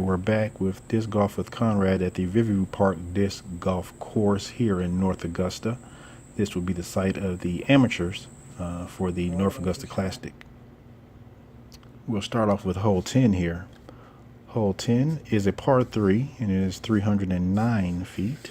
We're back with Disc Golf with Conrad at the Riverview Park Disc Golf Course here in North Augusta. This will be the site of the amateurs for the North Agusta Classic. We'll start off with hole 10 here. Hole 10 is a par 3 and it is 309 feet.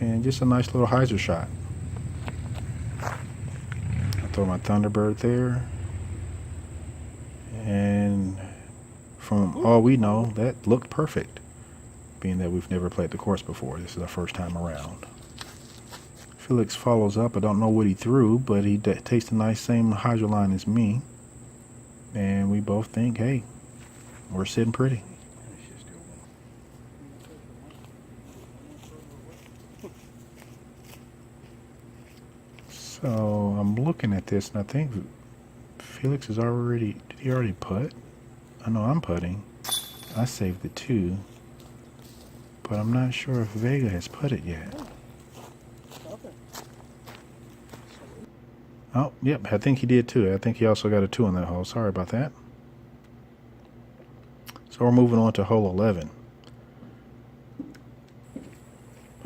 And just a nice little hyzer shot. I'll throw my Thunderbird there. And from all we know, that looked perfect, being that we've never played the course before. This is our first time around. Felix follows up. I don't know what he threw, but he takes the nice same hydro line as me. And we both think, hey, we're sitting pretty. So I'm looking at this, and I think Felix is already, did he already putt? I know I'm putting. I saved the 2, but I'm not sure if Vega has putted yet. Oh, yep, I think he did too. I think he also got a 2 on that hole. Sorry about that. So we're moving on to hole 11.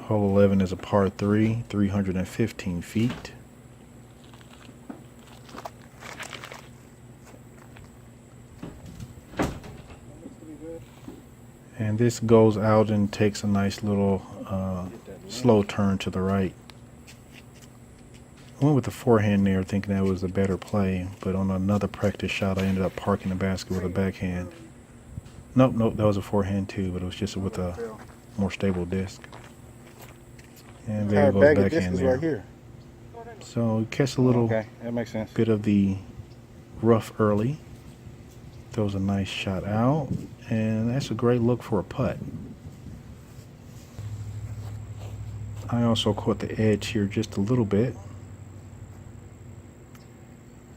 Hole 11 is a par 3, 315 feet. And this goes out and takes a nice little slow turn to the right. I went with the forehand there thinking that was a better play, but on another practice shot I ended up parking the basket with a backhand. Nope, that was a forehand too, but it was just with a more stable disc. And there goes backhand there. Right here. So catch a little that makes sense. Bit of the rough early. Throws a nice shot out, and that's a great look for a putt. I also caught the edge here just a little bit.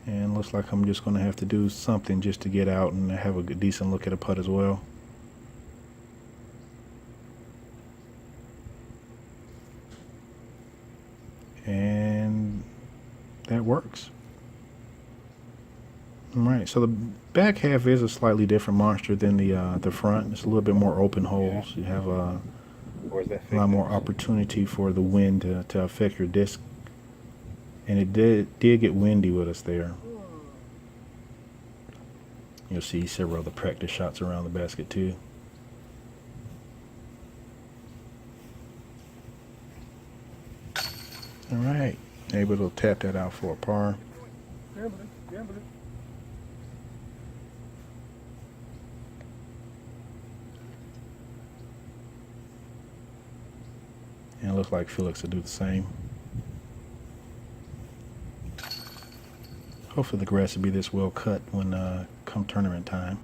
And looks like I'm just going to have to do something just to get out and have a decent look at a putt as well. And that works. All right, so the back half is a slightly different monster than the front. It's a little bit more open holes. You have a lot more opportunity for the wind to affect your disc. And it did get windy with us there. You'll see several other practice shots around the basket too. All right, able to tap that out for a par. And it looks like Felix will do the same. Hopefully the grass will be this well cut when come tournament time.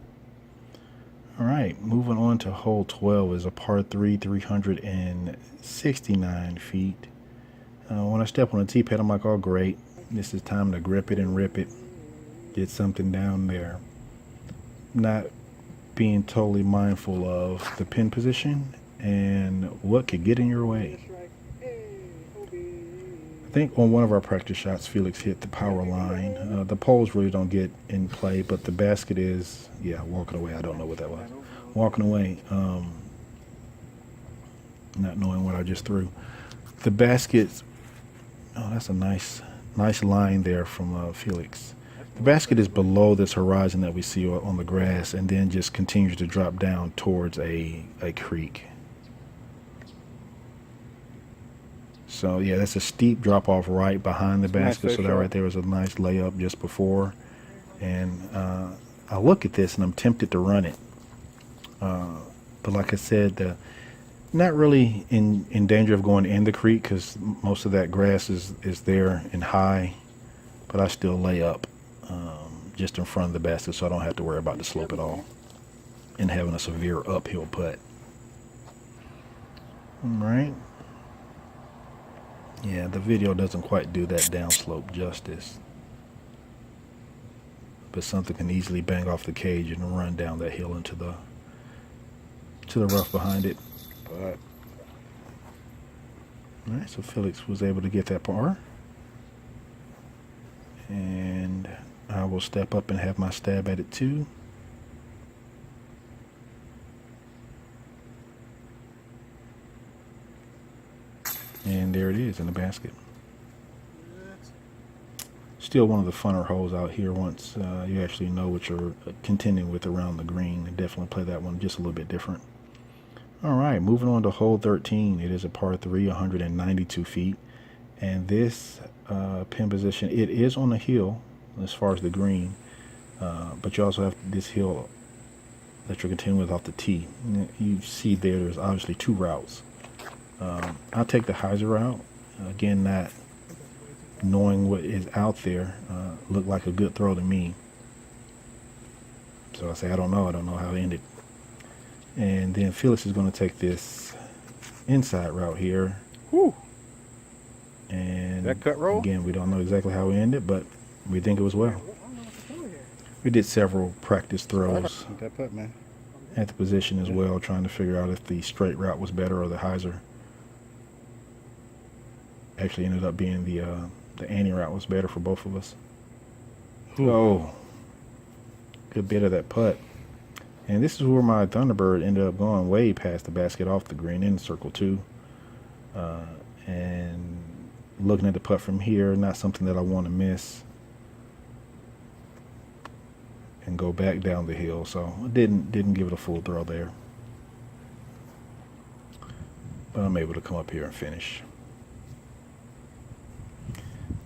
All right, moving on to hole 12 is a par 3, 369 feet. When I step on the tee pad, I'm like, oh great, this is time to grip it and rip it. Get something down there. Not being totally mindful of the pin position and what could get in your way. I think on one of our practice shots, Felix hit the power line. The poles really don't get in play, but the basket is, yeah, walking away. I don't know what that was. Walking away, not knowing what I just threw. The basket, oh, that's a nice line there from Felix. The basket is below this horizon that we see on the grass and then just continues to drop down towards a creek. So yeah, that's a steep drop off right behind the basket. So that right there was a nice layup just before. And I look at this and I'm tempted to run it. But like I said, not really in danger of going in the creek because most of that grass is there and high. But I still lay up just in front of the basket so I don't have to worry about the slope at all and having a severe uphill putt. All right. Yeah, the video doesn't quite do that downslope justice. But something can easily bang off the cage and run down that hill into the rough behind it. But all right, so Felix was able to get that par. And I will step up and have my stab at it too. And there it is in the basket. Still one of the funner holes out here once you actually know what you're contending with around the green. Definitely play that one just a little bit different. All right, moving on to hole 13. It is a par 3, 192 feet. And this pin position, it is on the hill as far as the green. But you also have this hill that you're continuing with off the tee. You see there's obviously two routes. I'll take the hyzer route. Again, not knowing what is out there, looked like a good throw to me. So I say, I don't know how it ended. And then Felix is going to take this inside route here. Whew. And that cut roll? Again, we don't know exactly how it ended, but we think it was well. We did several practice throws that putt, man. at the position as well, trying to figure out if the straight route was better or the hyzer. Actually ended up being the Annie route was better for both of us. Oh, good bit of that putt. And this is where my Thunderbird ended up going way past the basket off the green in circle 2. And looking at the putt from here, not something that I want to miss. And go back down the hill, so I didn't give it a full throw there. But I'm able to come up here and finish.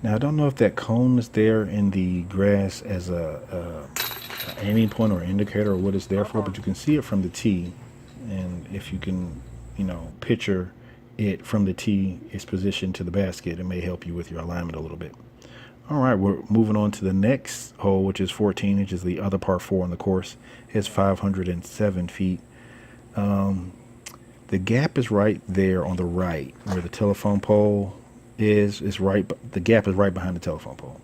Now, I don't know if that cone is there in the grass as a aiming point or indicator or what it's there for, but you can see it from the tee. And if you can, picture it from the tee, its position to the basket, it may help you with your alignment a little bit. All right, we're moving on to the next hole, which is 14, which is the other par 4 on the course. It's 507 feet. The gap is right there on the right where the telephone pole is right. The gap is right behind the telephone pole.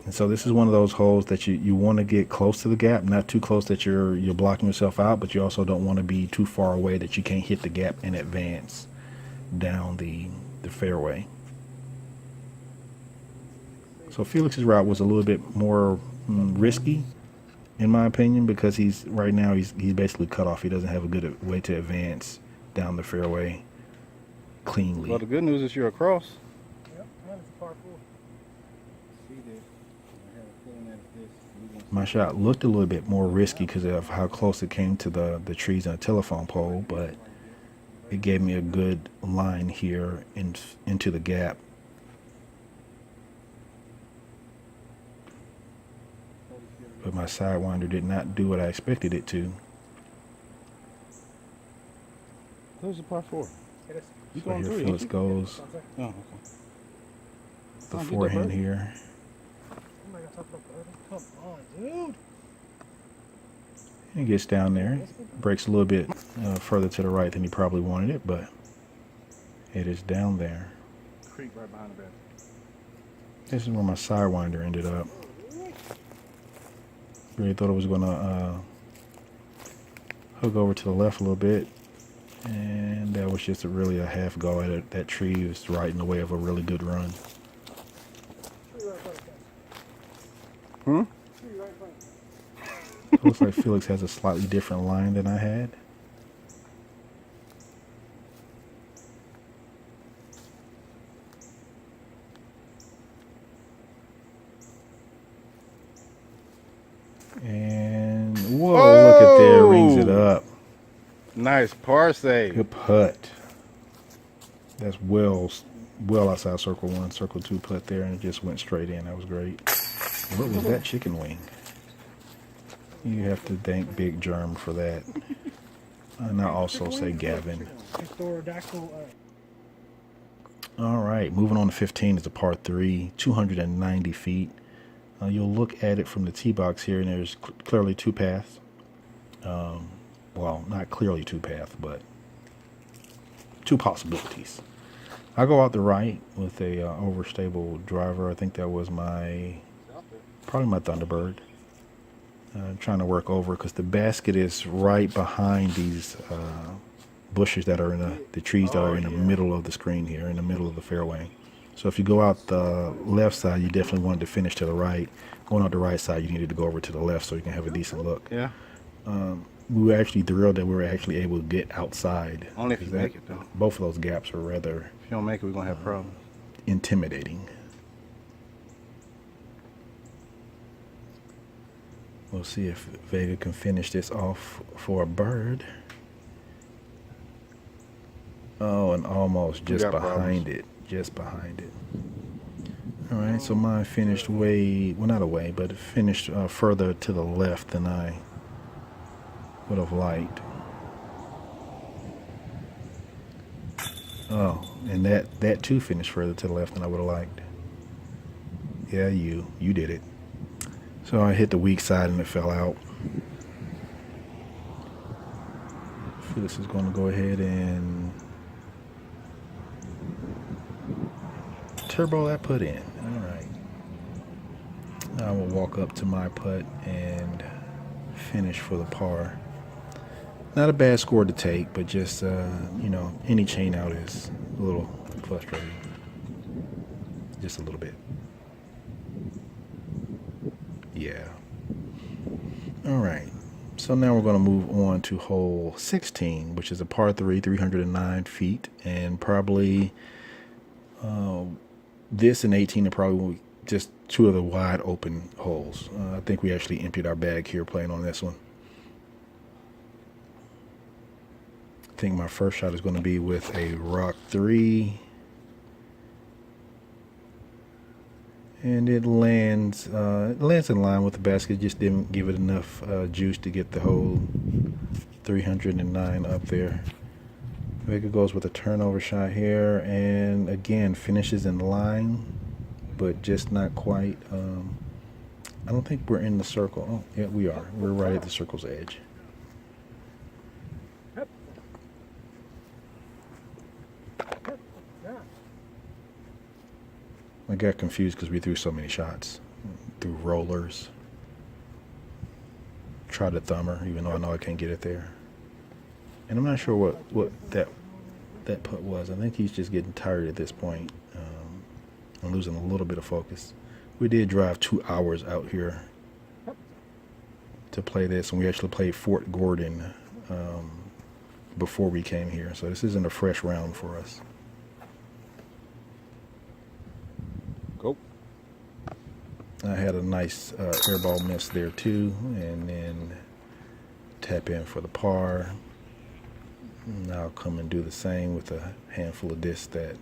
And so this is one of those holes that you want to get close to the gap, not too close that you're blocking yourself out, but you also don't want to be too far away that you can't hit the gap and advance down the fairway. So Felix's route was a little bit more risky, in my opinion, because he's basically cut off. He doesn't have a good way to advance down the fairway cleanly. Well, the good news is you're across. Yep, and it's a par 4. My shot looked a little bit more risky because of how close it came to the trees and the telephone pole, but it gave me a good line here into the gap. But my sidewinder did not do what I expected it to. There's a par 4. So here Felix goes. Oh, okay. The forehand here. Come on, dude. He gets down there. Breaks a little bit further to the right than he probably wanted it, but it is down there. Creek right behind the basket. This is where my sidewinder ended up. Really thought it was going to hook over to the left a little bit. And that was just really a half go at it. That tree was right in the way of a really good run. Looks like Felix has a slightly different line than I had. And whoa, look at there, rings it up. Nice par save. Good putt. That's well outside circle 1, circle 2 putt there, and it just went straight in. That was great. What was that chicken wing? You have to thank Big Germ for that. And I also say Gavin. All right, moving on to 15 is a par 3, 290 feet. You'll look at it from the tee box here, and there's clearly two paths. Well, not clearly two paths, but two possibilities. I go out the right with a overstable driver. I think that was probably my Thunderbird. Trying to work over because the basket is right behind these bushes that are in the trees that are in the middle of the screen here, in the middle of the fairway. So if you go out the left side, you definitely wanted to finish to the right. Going out the right side, you needed to go over to the left so you can have a decent look. Yeah. We were actually thrilled that we were actually able to get outside. Only if you make it, though. Both of those gaps are rather If you don't make it, we're going to have problems. intimidating. We'll see if Vega can finish this off for a bird. Oh, and almost just got behind problems. it. Just behind it. All right, so mine finished way, well, not away, but it finished further to the left than I would have liked. Oh, and that too finished further to the left than I would have liked. Yeah, you did it. So I hit the weak side and it fell out. Felix is going to go ahead and turbo that putt in. All right. I will walk up to my putt and finish for the par. Not a bad score to take, but just, any chain out is a little frustrating. Just a little bit. Yeah. All right. So now we're going to move on to hole 16, which is a par 3, 309 feet. And probably this and 18 are probably just two of the wide open holes. I think we actually emptied our bag here playing on this one. I think my first shot is going to be with a rock 3. And it lands in line with the basket. Just didn't give it enough juice to get the whole 309 up there. Vega goes with a turnover shot here, and again finishes in line, but just not quite. I don't think we're in the circle. Oh, yeah, we are. We're right at the circle's edge. I got confused because we threw so many shots. Threw rollers. Tried a thumber, even though I know I can't get it there. And I'm not sure what that putt was. I think he's just getting tired at this point. I'm losing a little bit of focus. We did drive 2 hours out here to play this, and we actually played Fort Gordon before we came here. So this isn't a fresh round for us. Go. I had a nice airball miss there too, and then tap in for the par. Now I'll come and do the same with a handful of discs that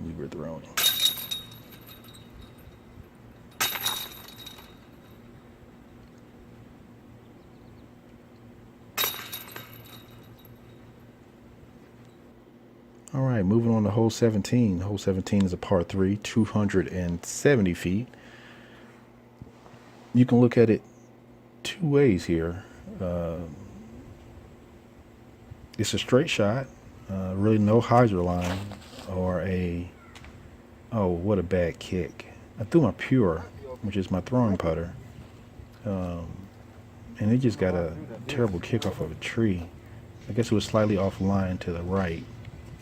we were throwing. All right, moving on to hole 17. Hole 17 is a par 3, 270 feet. You can look at it two ways here. It's a straight shot, really no hyzer line, or oh, what a bad kick. I threw my pure, which is my throwing putter, and it just got a terrible kick off of a tree. I guess it was slightly off line to the right,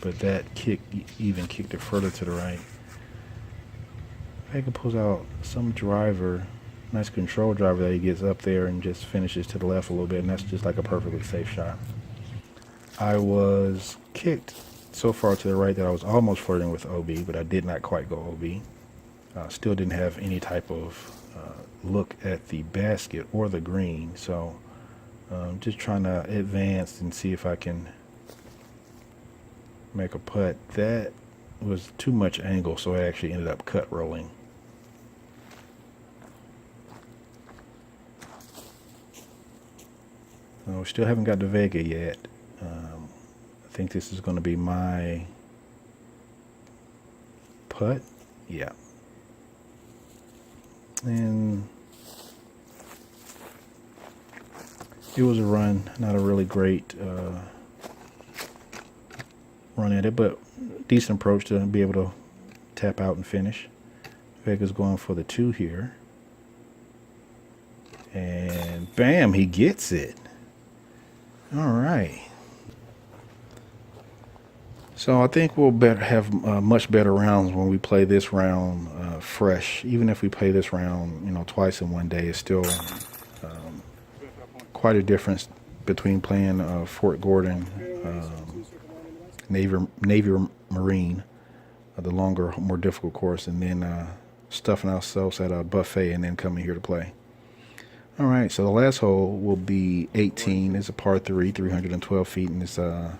but that kick even kicked it further to the right. Vega pulls out some driver, nice control driver that he gets up there and just finishes to the left a little bit, and that's just like a perfectly safe shot. I was kicked so far to the right that I was almost flirting with OB, but I did not quite go OB. Still didn't have any type of look at the basket or the green, so just trying to advance and see if I can make a putt. That was too much angle, so I actually ended up cut rolling. So we still haven't got to Vega yet. I think this is going to be my putt. Yeah. And it was a run, not a really great run at it, but decent approach to be able to tap out and finish. Vega's going for the 2 here. And bam, he gets it. All right. So I think we'll have much better rounds when we play this round fresh. Even if we play this round, twice in one day, it's still quite a difference between playing Fort Gordon, Navy Marine, the longer, more difficult course, and then stuffing ourselves at a buffet and then coming here to play. All right, so the last hole will be 18. It's a par 3, 312 feet, and it's a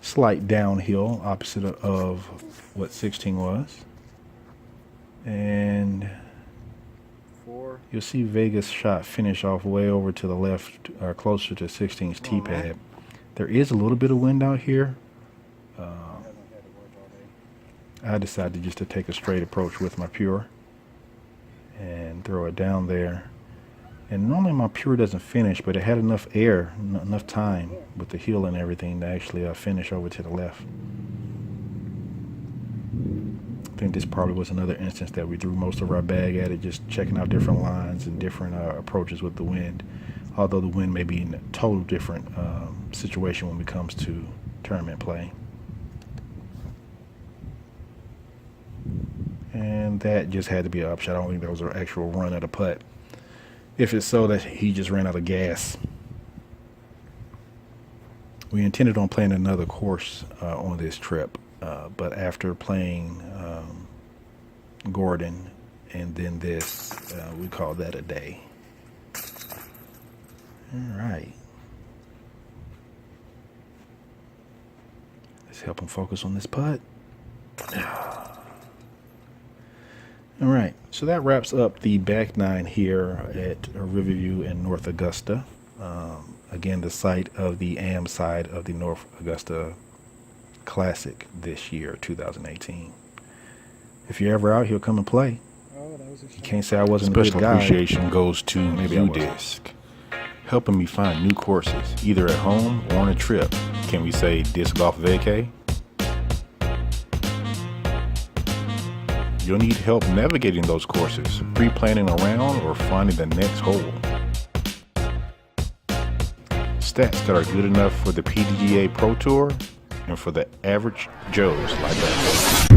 slight downhill, opposite of what 16 was. And you'll see Vegas shot finish off way over to the left, closer to 16's tee pad. There is a little bit of wind out here. I decided just to take a straight approach with my Pure and throw it down there. And normally my Pure doesn't finish, but it had enough air, enough time with the heel and everything to actually finish over to the left. I think this probably was another instance that we threw most of our bag at it, just checking out different lines and different approaches with the wind. Although the wind may be in a total different situation when it comes to tournament play. And that just had to be an upshot. I don't think that was an actual run at a putt. If it's so that he just ran out of gas. We intended on playing another course on this trip, but after playing Gordon and then this, we call that a day. All right. Let's help him focus on this putt. All right, so that wraps up the back 9 here at Riverview in North Augusta. Again, the site of the AM side of the North Agusta Classic this year, 2018. If you're ever out here, come and play. You can't say I wasn't a good Special guy. appreciation goes to Maybe I was. U-Disc, helping me find new courses, either at home or on a trip. Can we say disc golf vacay? You'll need help navigating those courses, pre-planning a round, or finding the next hole. Stats that are good enough for the PDGA Pro Tour and for the average Joes like us.